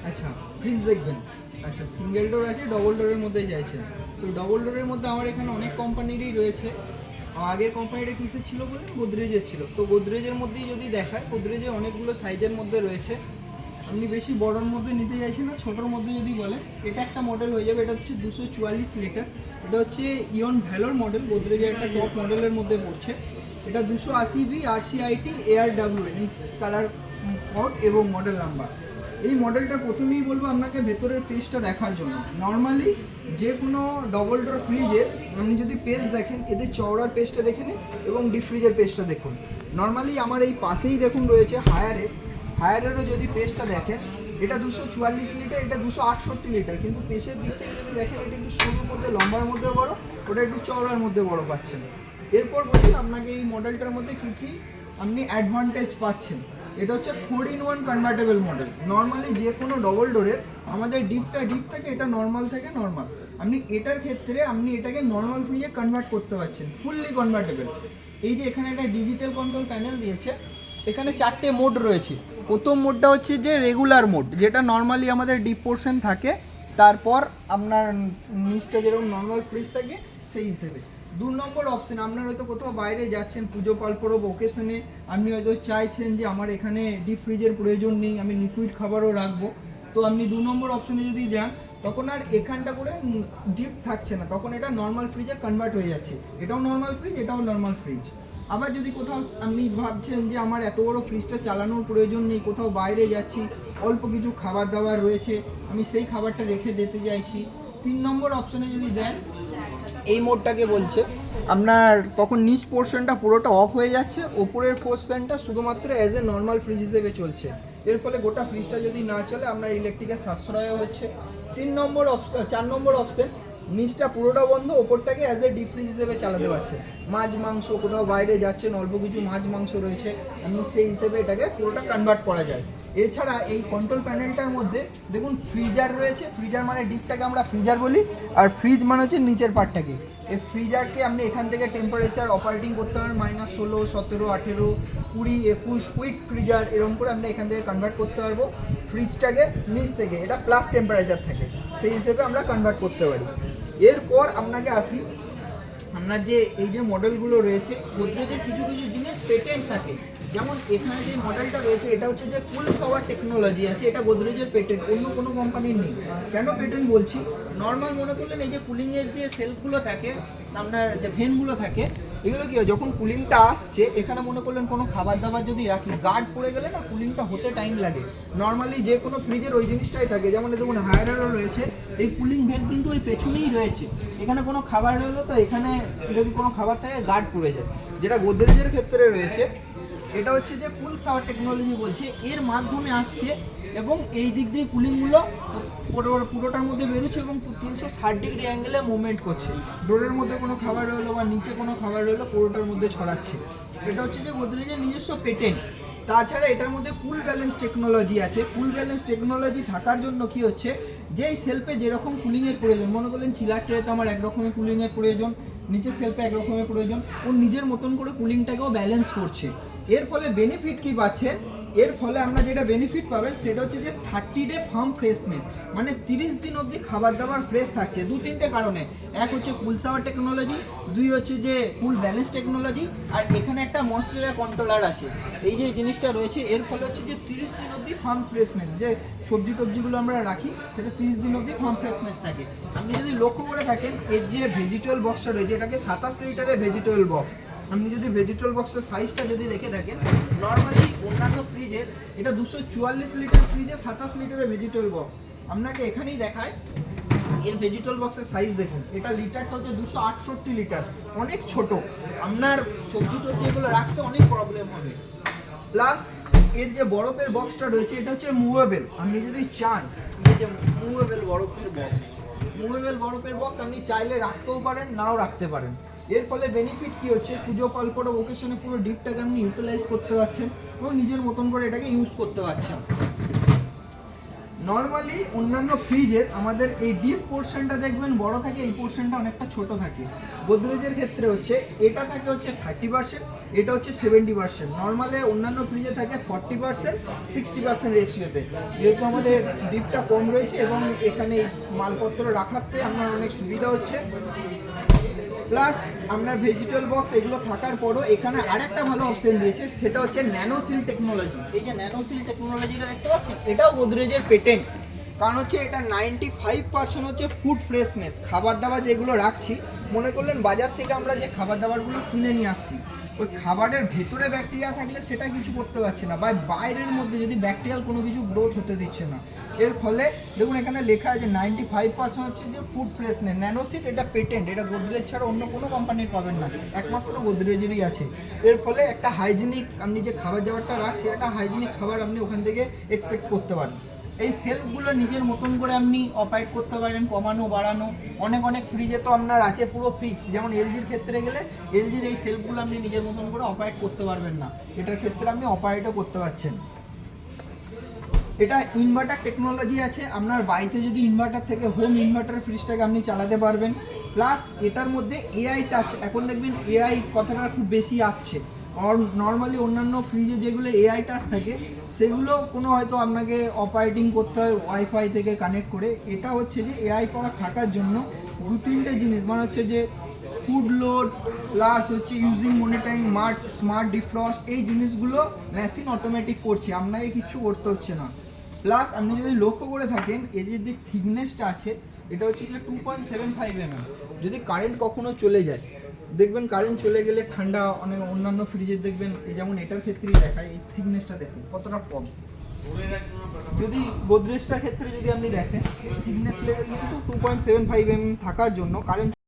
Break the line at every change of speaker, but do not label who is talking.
আচ্ছা ফ্রিজ দেখবেন। আচ্ছা সিঙ্গেল ডোর আছে, ডবল ডোরের মধ্যে চাইছেন। তো ডবল ডোরের মধ্যে আমার এখানে অনেক কোম্পানিরই রয়েছে। আগের কোম্পানিটা কিসের ছিল বলেন? গোদরেজের ছিল। তো গোদরেজের মধ্যেই যদি দেখায়, গোদরেজের অনেকগুলো সাইজের মধ্যে রয়েছে। আপনি বেশি বড়োর মধ্যে নিতে চাইছেন না, ছোটোর মধ্যে যদি বলেন এটা একটা মডেল হয়ে যাবে। এটা হচ্ছে 244 লিটার। এটা হচ্ছে ইয়ন ভ্যালোর মডেল, গোদরেজের একটা টপ মডেলের মধ্যে পড়ছে। এটা 280B RCIT ARWN এই কালার কোড এবং মডেল নাম্বার। এই মডেলটা প্রথমেই বলবো আপনাকে ভেতরের পেজটা দেখার জন্য। নর্মালি যে কোনো ডবল ডোর ফ্রিজের আপনি যদি পেজ দেখেন, এদের চওড়ার পেজটা দেখে নিন এবং ডিপ ফ্রিজের পেজটা দেখুন। নর্মালি আমার এই পাশেই দেখুন রয়েছে হায়ারেরও যদি পেজটা দেখেন, এটা 244 লিটার, এটা 268 লিটার। কিন্তু পেজের দিক থেকে যদি দেখেন, এটা একটু সরুর মধ্যে লম্বার মধ্যে বড়, ওটা একটু চওড়ার মধ্যে বড় পাচ্ছেন। এরপর বলি আপনাকে এই মডেলটার মধ্যে কী কী আপনি অ্যাডভান্টেজ পাচ্ছেন। এটা হচ্ছে 4-in-1 কনভার্টেবল মডেল। নর্মালি যে কোনো ডবল ডোরের আমাদের ডিপ থাকে, এটা নর্মাল থাকে নর্মাল। আপনি এটার ক্ষেত্রে আপনি এটাকে নর্মাল ফ্রিজে কনভার্ট করতে পারছেন, ফুললি কনভার্টেবল। এই যে এখানে একটা ডিজিটাল কন্ট্রোল প্যানেল দিয়েছে, এখানে 4টে মোড রয়েছে। প্রথম মোডটা হচ্ছে যে রেগুলার মোড, যেটা নর্মালি আমাদের ডিপ পোর্শন থাকে, তারপর আপনার নিচটা যেরকম নর্মাল ফ্রিজ থাকে সেই হিসেবে। 2 নম্বর অপশান, আপনার হয়তো কোথাও বাইরে যাচ্ছেন পুজো পালপরব ওকেশনে, আপনি হয়তো চাইছেন যে আমার এখানে ডিপ ফ্রিজের প্রয়োজন নেই, আমি লিকুইড খাবারও রাখবো। তো আপনি 2 নম্বর অপশানে যদি যান, তখন আর এখানটা করে ডিপ থাকছে না, তখন এটা নর্মাল ফ্রিজে কনভার্ট হয়ে যাচ্ছে। এটাও নর্মাল ফ্রিজ, এটাও নর্মাল ফ্রিজ। আবার যদি কোথাও আপনি ভাবছেন যে আমার এত বড় ফ্রিজটা চালানোর প্রয়োজন নেই, কোথাও বাইরে যাচ্ছি, অল্প কিছু খাবার দাবার রয়েছে, আমি সেই খাবারটা রেখে দিতে চাইছি, 3 নম্বর অপশানে যদি দেন, এই মোডটাকে বলছে আপনার তখন নিচ পোর্শনটা পুরোটা অফ হয়ে যাচ্ছে, ওপরের পোর্শনটা শুধুমাত্র অ্যাজ এ নর্মাল ফ্রিজ হিসেবে চলছে। এর ফলে গোটা ফ্রিজটা যদি না চলে, আপনার ইলেকট্রিকের সাশ্রয়ও হচ্ছে। 4 নম্বর অপশন, নিচটা পুরোটা বন্ধ, ওপরটাকে অ্যাজ এ ডিপ ফ্রিজ হিসেবে চালাতে পারছেন। মাছ মাংস কোথাও বাইরে যাচ্ছেন, অল্প কিছু মাছ মাংস রয়েছে, আপনি সেই হিসেবে এটাকে পুরোটা কনভার্ট করা যায়। এছাড়া এই কন্ট্রোল প্যানেলটার মধ্যে দেখুন ফ্রিজার রয়েছে। ফ্রিজার মানে ডিপটাকে আমরা ফ্রিজার বলি, আর ফ্রিজ মানে হচ্ছে নিচের পার্টটাকে। এই ফ্রিজারকে আপনি এখান থেকে টেম্পারেচার অপারেটিং করতে পারেন -16, 17, 18, 20, 21 কুইক ফ্রিজার, এরকম করে আমরা এখান থেকে কনভার্ট করতে পারবো। ফ্রিজটাকে নিচ থেকে, এটা প্লাস টেম্পারেচার থাকে, সেই হিসেবে আমরা কনভার্ট করতে পারি। এরপর আপনাকে আসি, আপনার যে এই যে মডেলগুলো রয়েছে, গোদরেজের কিছু কিছু জিনিস পেটেন্ট থাকে। যেমন এখানে যে মডেলটা রয়েছে, এটা হচ্ছে যে কুল শাওয়ার টেকনোলজি আছে, এটা গোদরেজের পেটেন্ট, অন্য কোনো কোম্পানির নেই। কেন পেটেন্ট বলছি? নর্মাল মনে করলেন এই যে কুলিংয়ের যে সেলফগুলো থাকে, আপনার যে ভেনগুলো থাকে, এগুলো কি হয়, যখন কুলিংটা আসছে এখানে মনে করলেন কোনো খাবার দাবার যদি রাখি, গার্ড পড়ে গেলে না কুলিংটা হতে টাইম লাগে। নর্মালি যে কোনো ফ্রিজের ওই জিনিসটাই থাকে। যেমন দেখুন হায়ারেরও রয়েছে, এই কুলিং ভেন কিন্তু ওই পেছনেই রয়েছে। এখানে কোনো খাবার হলো তো এখানে যদি কোনো খাবার থাকে গার্ড পড়ে যায়। যেটা গোদরেজের ক্ষেত্রে রয়েছে, এটা হচ্ছে যে কুল শাওয়ার টেকনোলজি বলছে, এর মাধ্যমে আসছে এবং এই দিক দিয়ে কুলিংগুলো পুরোটার মধ্যে বেরোচ্ছে এবং 360 ডিগ্রি অ্যাঙ্গেলে মুভমেন্ট করছে। ডোরের মধ্যে কোনো খাবার রইলো বা নিচে কোনো খাবার রইলো, পুরোটার মধ্যে ছড়াচ্ছে। এটা হচ্ছে যে গোদরেজের নিজস্ব পেটেন্ট। তাছাড়া এটার মধ্যে কুল ব্যালেন্স টেকনোলজি আছে। কুল ব্যালেন্স টেকনোলজি থাকার জন্য কি হচ্ছে, যেই সেলফে যেরকম কুলিংয়ের প্রয়োজন, মনে করলেন চিলার ট্রেতে আমার একরকমের কুলিংয়ের প্রয়োজন, নিচের সেলফে একরকমের প্রয়োজন, ও নিজের মতন করে কুলিংটাকেও ব্যালেন্স করছে। এর ফলে বেনিফিট কি পাচ্ছেন? এর ফলে আমরা যেটা বেনিফিট পাবেন সেটা হচ্ছে যে 30 ডে ফার্ম ফ্রেশমেন্ট, মানে 30 দিন অবধি খাবার দাবার ফ্রেশ থাকছে। 2-3টে কারণে, এক হচ্ছে কুল শাওয়ার টেকনোলজি, 2 হচ্ছে যে কুল ব্যালেন্স টেকনোলজি, আর এখানে একটা ময়েশ্চারাইজার কন্ট্রোলার আছে। এই যে জিনিসটা রয়েছে, এর ফলে হচ্ছে যে 30 দিন অবধি ফার্ম ফ্রেশনেস, যে সবজি টবজিগুলো আমরা রাখি সেটা 30 দিন অবধি ফার্ম ফ্রেশনেস থাকে। আপনি যদি লক্ষ্য করে থাকেন, এর যে ভেজিটেবল বক্সটা রয়েছে, এটাকে 27 লিটারের ভেজিটেবল বক্স। আপনি যদি ভেজিটেবল বক্সের সাইজটা যদি দেখে থাকেন, নর্মালি অন্যান্য ফ্রিজের এটা 244 লিটার ফ্রিজে 27 লিটারের ভেজিটেবল বক্স। আপনাকে এখানেই দেখায় এর ভেজিটেবল বক্সের সাইজ দেখুন, এটা লিটারটা হচ্ছে 268 লিটার, অনেক ছোট। আপনার সবজি টবজি এগুলো রাখতে অনেক প্রবলেম হবে। প্লাস এর যে বরফের বক্সটা রয়েছে, এটা হচ্ছে মুভেবল। আপনি যদি চান, এই যে মুভেবল বরফের বক্স আপনি চাইলে রাখতেও পারেন, নাও রাখতে পারেন। এর ফলে বেনিফিট কি হচ্ছে, পুজো পালপরব ওকেশনে পুরো ডিপটাকে আপনি ইউটিলাইজ করতে পারছেন এবং নিজের মতন করে এটাকে ইউজ করতে পারছেন। নর্মালি অন্যান্য ফ্রিজের আমাদের এই ডিপ পোর্শনটা দেখবেন বড় থাকে, এই পোর্শনটা অনেকটা ছোট থাকে। গোদরেজের ক্ষেত্রে হচ্ছে এটা থাকে হচ্ছে 30%, এটা হচ্ছে 70%। নর্মালে অন্যান্য ফ্রিজে থাকে 40%, 60% রেশিওতে। যেহেতু আমাদের ডিপটা কম রয়েছে এবং এখানে মালপত্র রাখাতে আমার অনেক সুবিধা হচ্ছে, প্লাস আপনার ভেজিটেবল বক্স এগুলো থাকার পরও এখানে আরেকটা ভালো অপশন দিয়েছে, সেটা হচ্ছে ন্যানোসিল টেকনোলজি। এই যে ন্যানোসিল টেকনোলজিটা দেখতে পাচ্ছেন, এটাও গোদরেজের পেটেন্ট। কারণ হচ্ছে এটা 95% হচ্ছে ফুড ফ্রেশনেস। খাবার দাবার যেগুলো রাখছি, মনে করলেন বাজার থেকে আমরা যে খাবার দাবারগুলো কিনে নিয়ে আসছি, ওই খাবারের ভেতরে ব্যাকটেরিয়া থাকলে সেটা কিছু করতে পারছে না, বা বাইরের মধ্যে যদি ব্যাকটেরিয়াল কোনো কিছু গ্রোথ হতে দিচ্ছে না। এর ফলে দেখুন এখানে লেখা আছে 95% হচ্ছে যে ফুড ফ্রেশনেস। ন্যানোসিট এটা পেটেন্ট, এটা গোদরেজ ছাড়া অন্য কোনো কোম্পানির পাবেন না, একমাত্র গোদরেজেরই আছে। এর ফলে একটা হাইজিনিক, আপনি যে খাবার দাবারটা রাখছেন একটা হাইজিনিক খাবার আপনি ওখান থেকে এক্সপেক্ট করতে পারেন। এই সেলফগুলো নিজের মতন করে আপনি অপারেট করতে পারেন, কমানো বাড়ানো। অনেক অনেক ফ্রিজে তো আপনার আছে পুরো ফিক্সড, যেমন এলজির ক্ষেত্রে গেলে এলজির এই সেলফগুলো আপনি নিজের মতন করে অপারেট করতে পারবেন না, এটার ক্ষেত্রে আপনি অপারেটও করতে পারছেন। এটা ইনভার্টার টেকনোলজি আছে, আপনার বাড়িতে যদি ইনভার্টার থেকে হোম ইনভার্টার ফ্রিজটাকে আপনি চালাতে পারবেন। প্লাস এটার মধ্যে এআই টাচ, এখন দেখবেন এআই কথাটা খুব বেশি আসছে। নর্মালি অন্যান্য ফ্রিজে যেগুলো এআই টাচ থাকে সেগুলো কোনো হয়তো আপনাকে অপারেটিং করতে হয় ওয়াইফাই থেকে কানেক্ট করে। এটা হচ্ছে যে এআই পাওয়ার থাকার জন্য 2-3টে জিনিস, মানে হচ্ছে যে ফুড লোড প্লাস হচ্ছে ইউজিং মনিটরিং স্মার্ট ডিফ্রস্ট, এই জিনিসগুলো মেশিন অটোমেটিক করছে, আপনাকে কিছু করতে হচ্ছে না। প্লাস আপনি যদি লক্ষ্য করে থাকেন এই যে থিকনেসটা আছে, এটা হচ্ছে যে 2.75 mm। যদি কারেন্ট কখনো চলে যায়, দেখবেন কারেন্ট চলে গেলে ঠান্ডা অনেক অন্যান্য ফ্রিজে দেখবেন, যেমন এটার ক্ষেত্রেই দেখায়, এই থিকনেসটা দেখুন কতটা কম। যদি গোদরেজটার ক্ষেত্রে যদি আপনি দেখেন থিকনেস লেভেল কিন্তু 2.75 mm থাকার জন্য কারেন্ট